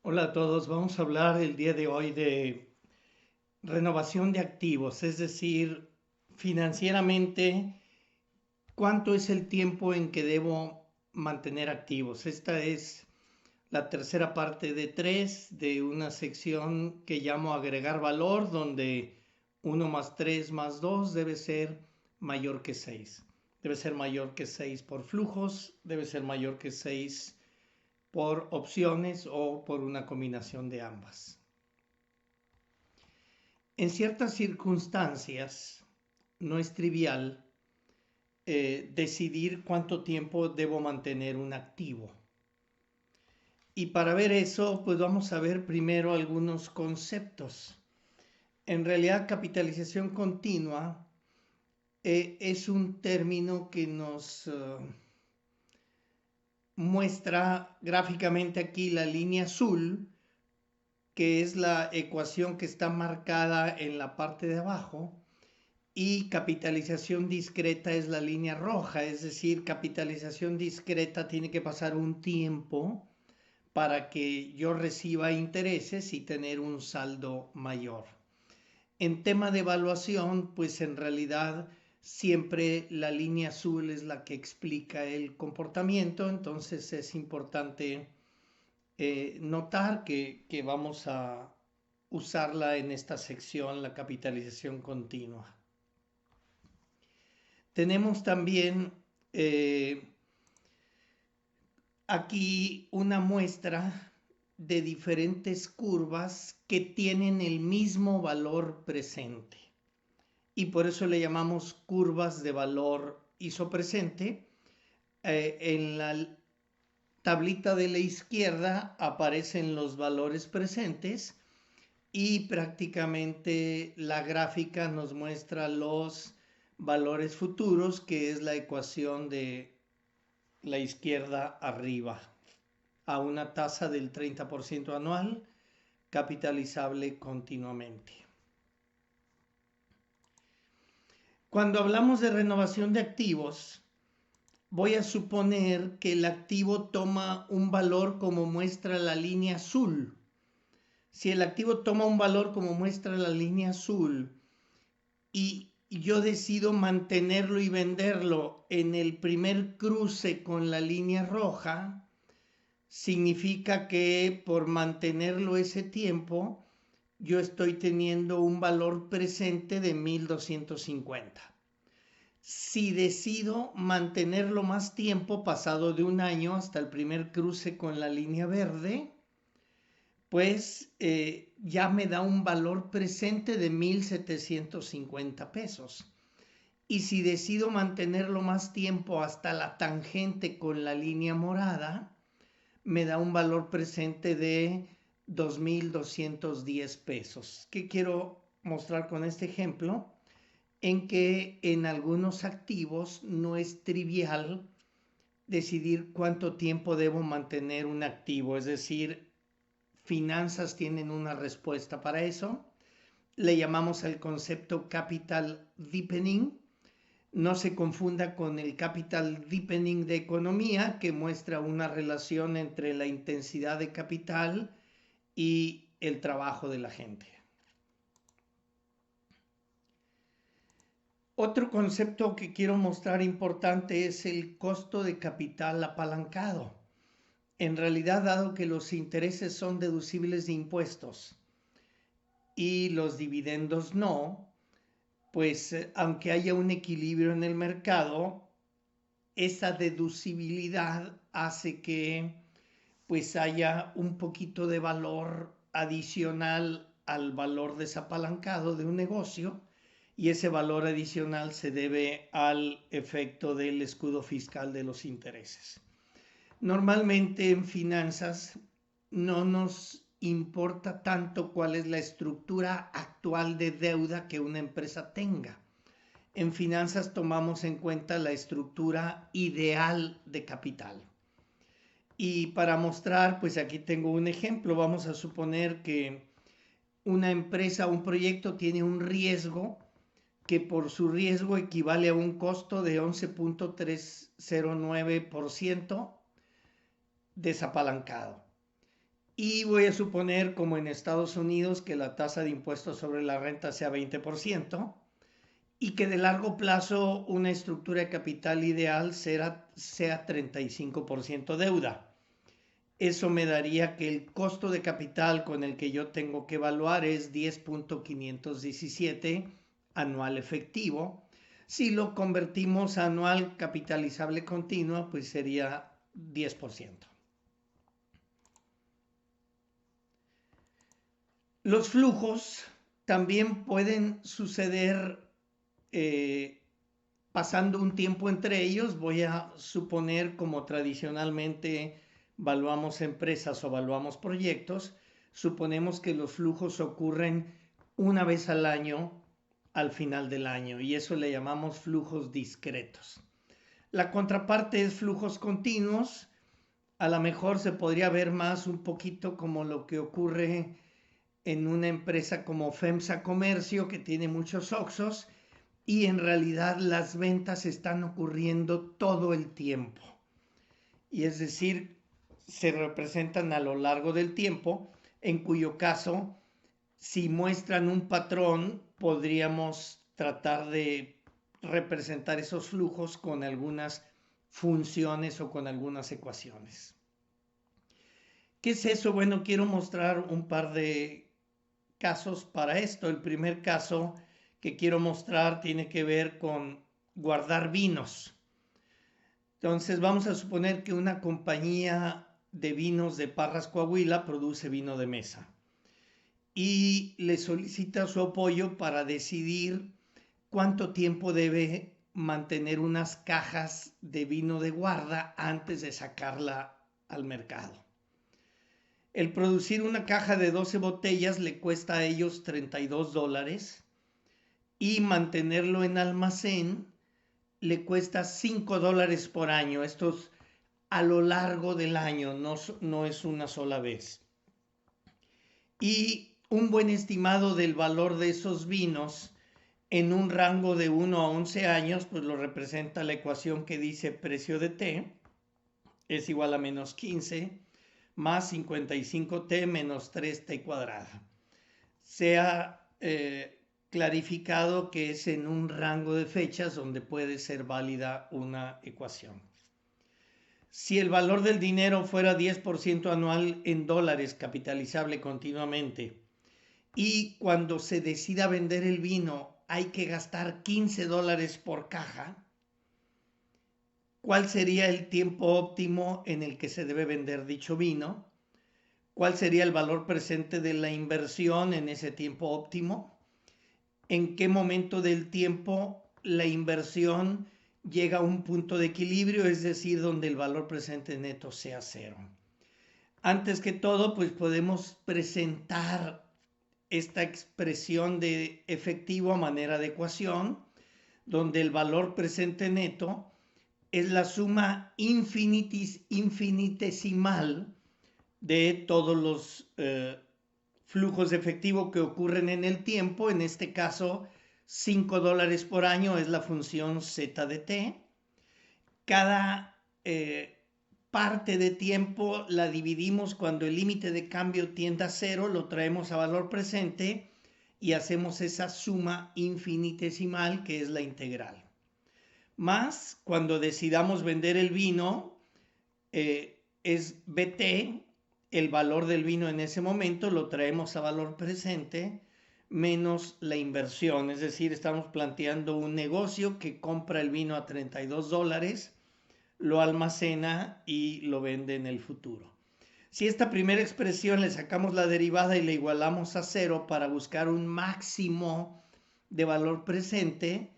Hola a todos, vamos a hablar el día de hoy de renovación de activos, es decir, financieramente, ¿cuánto es el tiempo en que debo mantener activos? Esta es la tercera parte de tres de una sección que llamo agregar valor, donde uno más 3 más 2 debe ser mayor que 6. Debe ser mayor que 6 por flujos, debe ser mayor que 6 por opciones o por una combinación de ambas. En ciertas circunstancias no es trivial decidir cuánto tiempo debo mantener un activo. Y para ver eso, pues vamos a ver primero algunos conceptos. En realidad, capitalización continua es un término que nos muestra gráficamente aquí la línea azul, que es la ecuación que está marcada en la parte de abajo, y capitalización discreta es la línea roja, es decir, capitalización discreta tiene que pasar un tiempo para que yo reciba intereses y tener un saldo mayor. En tema de evaluación, pues en realidad siempre la línea azul es la que explica el comportamiento, entonces es importante notar que vamos a usarla en esta sección, la capitalización continua. Tenemos también aquí una muestra de diferentes curvas que tienen el mismo valor presente y por eso le llamamos curvas de valor isopresente. En la tablita de la izquierda aparecen los valores presentes y prácticamente la gráfica nos muestra los valores futuros, que es la ecuación de la izquierda arriba, a una tasa del 30% anual, capitalizable continuamente. Cuando hablamos de renovación de activos, voy a suponer que el activo toma un valor como muestra la línea azul. Si el activo toma un valor como muestra la línea azul y yo decido mantenerlo y venderlo en el primer cruce con la línea roja, significa que por mantenerlo ese tiempo, yo estoy teniendo un valor presente de 1,250. Si decido mantenerlo más tiempo, pasado de un año hasta el primer cruce con la línea verde, pues ya me da un valor presente de 1,750 pesos. Y si decido mantenerlo más tiempo hasta la tangente con la línea morada, me da un valor presente de 2,210 pesos. ¿Qué quiero mostrar con este ejemplo? En que en algunos activos no es trivial decidir cuánto tiempo debo mantener un activo, es decir, finanzas tienen una respuesta para eso. Le llamamos al concepto capital deepening. No se confunda con el capital deepening de economía, que muestra una relación entre la intensidad de capital y el trabajo de la gente. Otro concepto que quiero mostrar importante es el costo de capital apalancado. En realidad, dado que los intereses son deducibles de impuestos y los dividendos no, pues aunque haya un equilibrio en el mercado, esa deducibilidad hace que pues haya un poquito de valor adicional al valor desapalancado de un negocio, y ese valor adicional se debe al efecto del escudo fiscal de los intereses. Normalmente en finanzas no nos importa tanto cuál es la estructura actual de deuda que una empresa tenga. En finanzas tomamos en cuenta la estructura ideal de capital. Y para mostrar, pues aquí tengo un ejemplo. Vamos a suponer que una empresa, un proyecto tiene un riesgo que por su riesgo equivale a un costo de 11,309% desapalancado. Y voy a suponer, como en Estados Unidos, que la tasa de impuestos sobre la renta sea 20% y que de largo plazo una estructura de capital ideal sea 35% deuda. Eso me daría que el costo de capital con el que yo tengo que evaluar es 10.517 anual efectivo. Si lo convertimos a anual capitalizable continua, pues sería 10%. Los flujos también pueden suceder pasando un tiempo entre ellos. Voy a suponer, como tradicionalmente valuamos empresas o valuamos proyectos, suponemos que los flujos ocurren una vez al año al final del año y eso le llamamos flujos discretos. La contraparte es flujos continuos. A lo mejor se podría ver más un poquito como lo que ocurre en una empresa como FEMSA Comercio, que tiene muchos OXXOs y en realidad las ventas están ocurriendo todo el tiempo. Y es decir, se representan a lo largo del tiempo, en cuyo caso, si muestran un patrón, podríamos tratar de representar esos flujos con algunas funciones o con algunas ecuaciones. ¿Qué es eso? Bueno, quiero mostrar un par de casos para esto. El primer caso que quiero mostrar tiene que ver con guardar vinos. Entonces vamos a suponer que una compañía de vinos de Parras, Coahuila, produce vino de mesa y le solicita su apoyo para decidir cuánto tiempo debe mantener unas cajas de vino de guarda antes de sacarla al mercado. El producir una caja de 12 botellas le cuesta a ellos $32 y mantenerlo en almacén le cuesta $5 por año. Esto es a lo largo del año, no es una sola vez. Y un buen estimado del valor de esos vinos en un rango de 1 a 11 años, pues lo representa la ecuación que dice precio de T es igual a menos 15 más 55T menos 3T cuadrada. Se ha clarificado que es en un rango de fechas donde puede ser válida una ecuación. Si el valor del dinero fuera 10% anual en dólares capitalizable continuamente y cuando se decida vender el vino hay que gastar $15 por caja, ¿cuál sería el tiempo óptimo en el que se debe vender dicho vino? ¿Cuál sería el valor presente de la inversión en ese tiempo óptimo? ¿En qué momento del tiempo la inversión llega a un punto de equilibrio, es decir, donde el valor presente neto sea cero? Antes que todo, pues podemos presentar esta expresión de efectivo a manera de ecuación, donde el valor presente neto es la suma infinitesimal de todos los flujos de efectivo que ocurren en el tiempo. En este caso, $5 por año es la función z de t. Cada parte de tiempo la dividimos cuando el límite de cambio tiende a cero, lo traemos a valor presente y hacemos esa suma infinitesimal que es la integral. Más cuando decidamos vender el vino, es BT, el valor del vino en ese momento, lo traemos a valor presente, menos la inversión. Es decir, estamos planteando un negocio que compra el vino a $32, lo almacena y lo vende en el futuro. Si esta primera expresión le sacamos la derivada y le igualamos a cero para buscar un máximo de valor presente,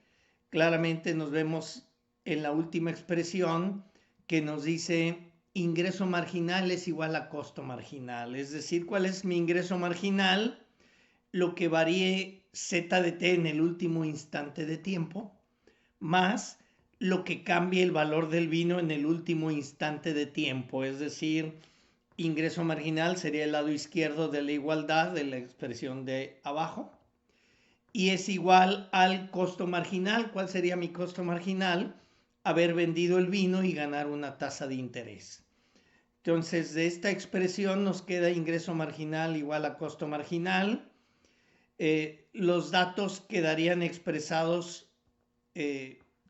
claramente nos vemos en la última expresión que nos dice ingreso marginal es igual a costo marginal. Es decir, ¿cuál es mi ingreso marginal? Lo que varíe z de t en el último instante de tiempo, más lo que cambie el valor del vino en el último instante de tiempo. Es decir, ingreso marginal sería el lado izquierdo de la igualdad de la expresión de abajo. Y es igual al costo marginal. ¿Cuál sería mi costo marginal? Haber vendido el vino y ganar una tasa de interés. Entonces, de esta expresión nos queda ingreso marginal igual a costo marginal. Los datos quedarían expresados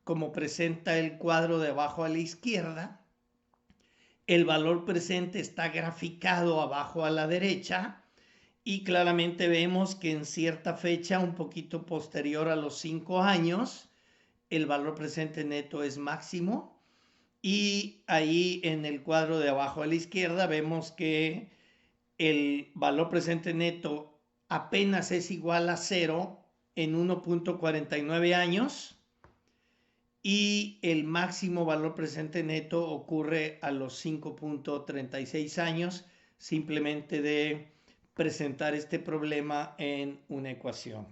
como presenta el cuadro de abajo a la izquierda. El valor presente está graficado abajo a la derecha y claramente vemos que en cierta fecha, un poquito posterior a los 5 años, el valor presente neto es máximo. Y ahí en el cuadro de abajo a la izquierda vemos que el valor presente neto apenas es igual a 0 en 1.49 años y el máximo valor presente neto ocurre a los 5.36 años, simplemente de presentar este problema en una ecuación.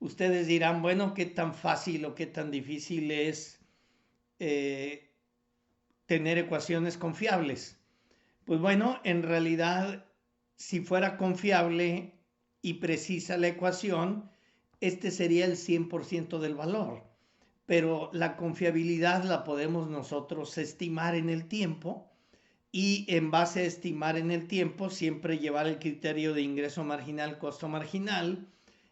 Ustedes dirán, bueno, ¿qué tan fácil o qué tan difícil es tener ecuaciones confiables? Pues bueno, en realidad, si fuera confiable y precisa la ecuación, este sería el 100% del valor. Pero la confiabilidad la podemos nosotros estimar en el tiempo y en base a estimar en el tiempo siempre llevar el criterio de ingreso marginal, costo marginal,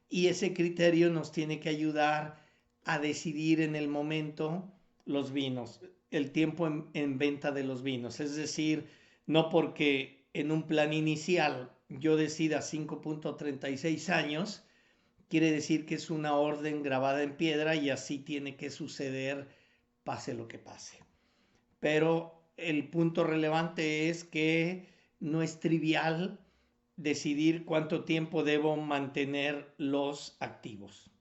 y ese criterio nos tiene que ayudar a decidir en el momento los vinos, el tiempo en venta de los vinos. Es decir, no porque en un plan inicial yo decida 5.36 años, quiere decir que es una orden grabada en piedra y así tiene que suceder, pase lo que pase. Pero el punto relevante es que no es trivial decidir cuánto tiempo debo mantener los activos.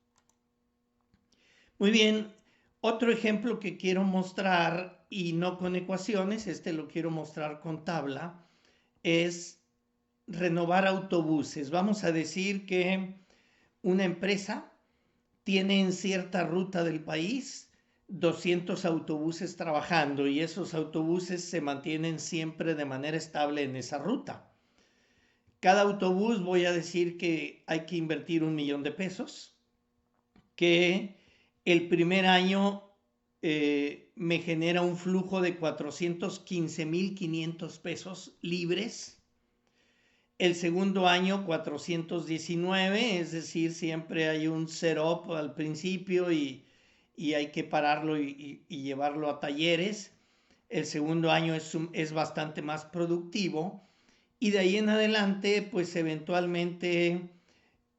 Muy bien, otro ejemplo que quiero mostrar, y no con ecuaciones, este lo quiero mostrar con tabla, es renovar autobuses. Vamos a decir que una empresa tiene en cierta ruta del país 200 autobuses trabajando y esos autobuses se mantienen siempre de manera estable en esa ruta. Cada autobús voy a decir que hay que invertir $1,000,000, que el primer año me genera un flujo de 415,500 pesos libres. El segundo año 419, es decir, siempre hay un setup al principio y hay que pararlo y llevarlo a talleres. El segundo año es bastante más productivo y de ahí en adelante, pues eventualmente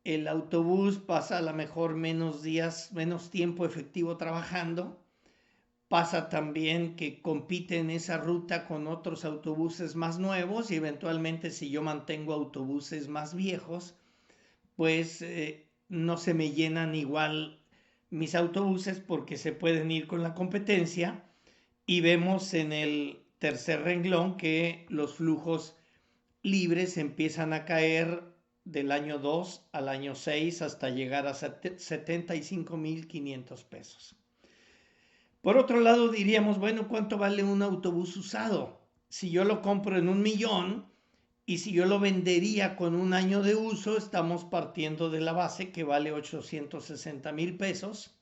el autobús pasa a lo mejor menos días, menos tiempo efectivo trabajando. Pasa también que compite en esa ruta con otros autobuses más nuevos y eventualmente si yo mantengo autobuses más viejos, pues no se me llenan igual mis autobuses porque se pueden ir con la competencia y vemos en el tercer renglón que los flujos libres empiezan a caer del año 2 al año 6 hasta llegar a 75,500 pesos. Por otro lado diríamos, bueno, ¿cuánto vale un autobús usado? Si yo lo compro en 1,000,000 y si yo lo vendería con un año de uso, estamos partiendo de la base que vale 860,000 pesos.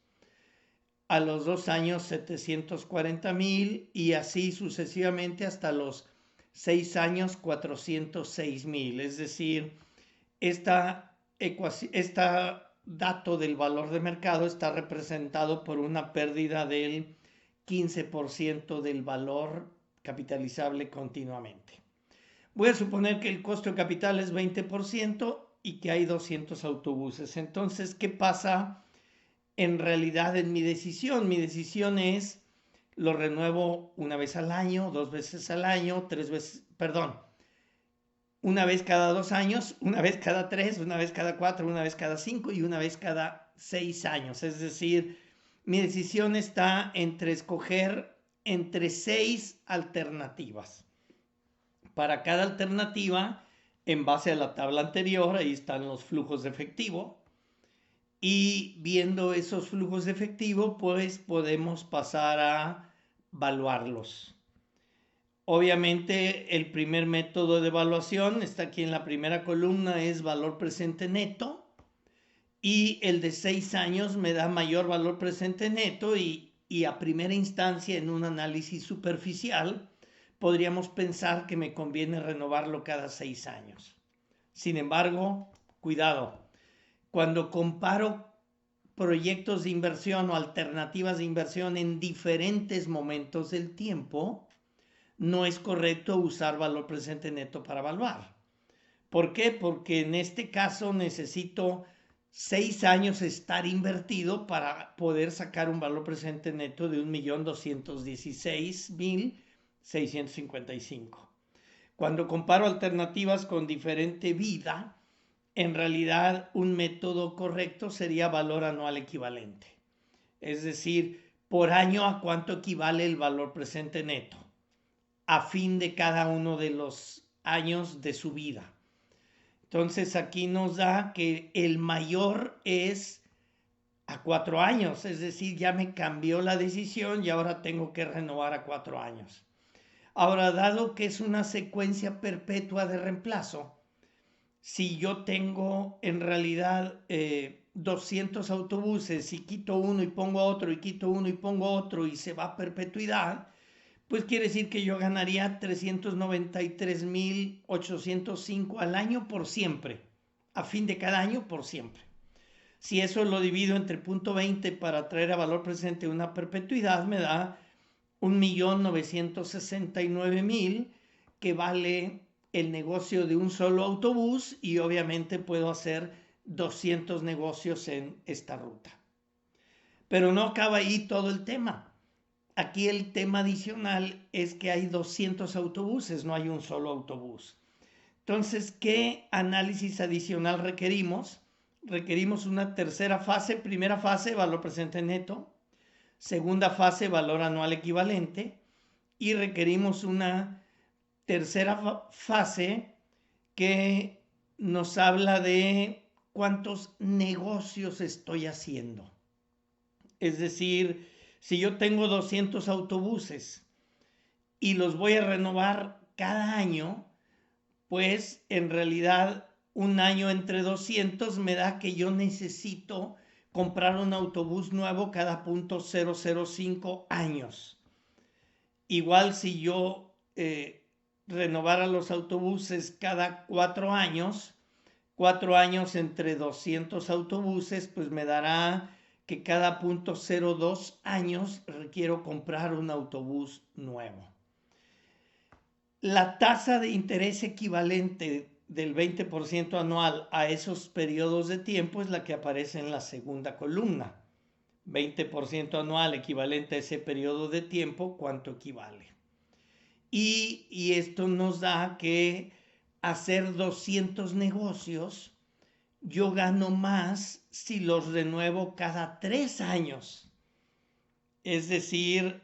A los 2 años 740,000 y así sucesivamente hasta los 6 años 406,000. Es decir, esta dato del valor de mercado está representado por una pérdida del 15% del valor capitalizable continuamente. Voy a suponer que el costo de capital es 20% y que hay 200 autobuses. Entonces, ¿qué pasa en realidad en mi decisión? Mi decisión es, lo renuevo una vez al año, 2 veces al año, 3 veces, perdón, una vez cada 2 años, una vez cada 3, una vez cada 4, una vez cada 5 y una vez cada 6 años. Es decir, mi decisión está entre escoger entre 6 alternativas. Para cada alternativa, en base a la tabla anterior, ahí están los flujos de efectivo. Y viendo esos flujos de efectivo, pues podemos pasar a evaluarlos. Obviamente el primer método de evaluación está aquí en la primera columna, es valor presente neto, y el de 6 años me da mayor valor presente neto y a primera instancia en un análisis superficial podríamos pensar que me conviene renovarlo cada 6 años. Sin embargo, cuidado, cuando comparo proyectos de inversión o alternativas de inversión en diferentes momentos del tiempo, no es correcto usar valor presente neto para evaluar. ¿Por qué? Porque en este caso necesito 6 años estar invertido para poder sacar un valor presente neto de 1.216.655. Cuando comparo alternativas con diferente vida, en realidad un método correcto sería valor anual equivalente. Es decir, por año a cuánto equivale el valor presente neto a fin de cada uno de los años de su vida. Entonces aquí nos da que el mayor es a 4 años, es decir, ya me cambió la decisión y ahora tengo que renovar a 4 años. Ahora, dado que es una secuencia perpetua de reemplazo, si yo tengo en realidad 200 autobuses y quito uno y pongo otro y quito uno y pongo otro y se va a perpetuidad, pues quiere decir que yo ganaría 393.805 al año por siempre, a fin de cada año por siempre. Si eso lo divido entre 0.20 para traer a valor presente una perpetuidad, me da 1.969.000, que vale el negocio de un solo autobús, y obviamente puedo hacer 200 negocios en esta ruta. Pero no acaba ahí todo el tema. Aquí el tema adicional es que hay 200 autobuses, no hay un solo autobús. Entonces, ¿qué análisis adicional requerimos? Requerimos una tercera fase. Primera fase, valor presente neto. Segunda fase, valor anual equivalente. Y requerimos una tercera fase que nos habla de cuántos negocios estoy haciendo. Es decir, si yo tengo 200 autobuses y los voy a renovar cada año, pues en realidad un año entre 200 me da que yo necesito comprar un autobús nuevo cada 0.005 años. Igual si yo renovara los autobuses cada 4 años, 4 años entre 200 autobuses, pues me dará que cada 0.02 años requiero comprar un autobús nuevo. La tasa de interés equivalente del 20% anual a esos periodos de tiempo es la que aparece en la segunda columna. 20% anual equivalente a ese periodo de tiempo, ¿cuánto equivale? Y esto nos da que hacer 200 negocios, yo gano más si los renuevo cada 3 años. Es decir,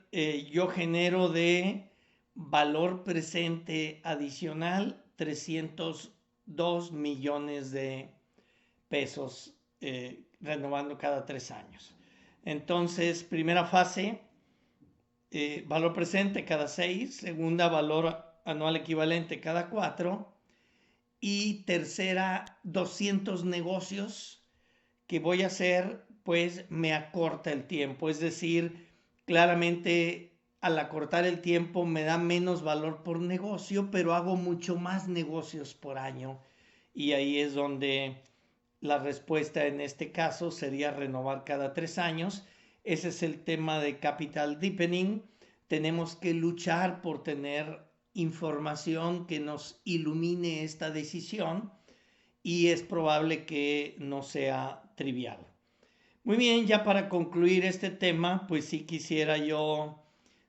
yo genero de valor presente adicional 302 millones de pesos renovando cada 3 años. Entonces, primera fase, valor presente cada 6, segunda, valor anual equivalente cada 4, y tercera, 200 negocios que voy a hacer, pues me acorta el tiempo. Es decir, claramente al acortar el tiempo me da menos valor por negocio, pero hago mucho más negocios por año. Y ahí es donde la respuesta en este caso sería renovar cada 3 años. Ese es el tema de capital deepening. Tenemos que luchar por tener información que nos ilumine esta decisión, y es probable que no sea trivial. Muy bien, ya para concluir este tema, pues sí quisiera yo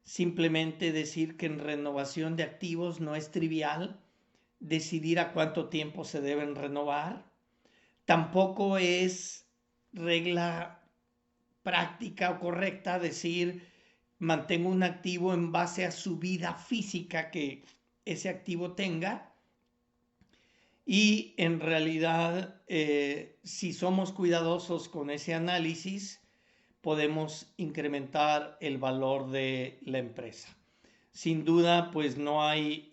simplemente decir que en renovación de activos no es trivial decidir a cuánto tiempo se deben renovar. Tampoco es regla práctica o correcta decir mantengo un activo en base a su vida física que ese activo tenga. Y en realidad, si somos cuidadosos con ese análisis, podemos incrementar el valor de la empresa. Sin duda, pues no hay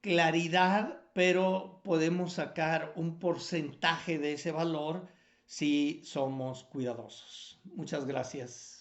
claridad, pero podemos sacar un porcentaje de ese valor si somos cuidadosos. Muchas gracias.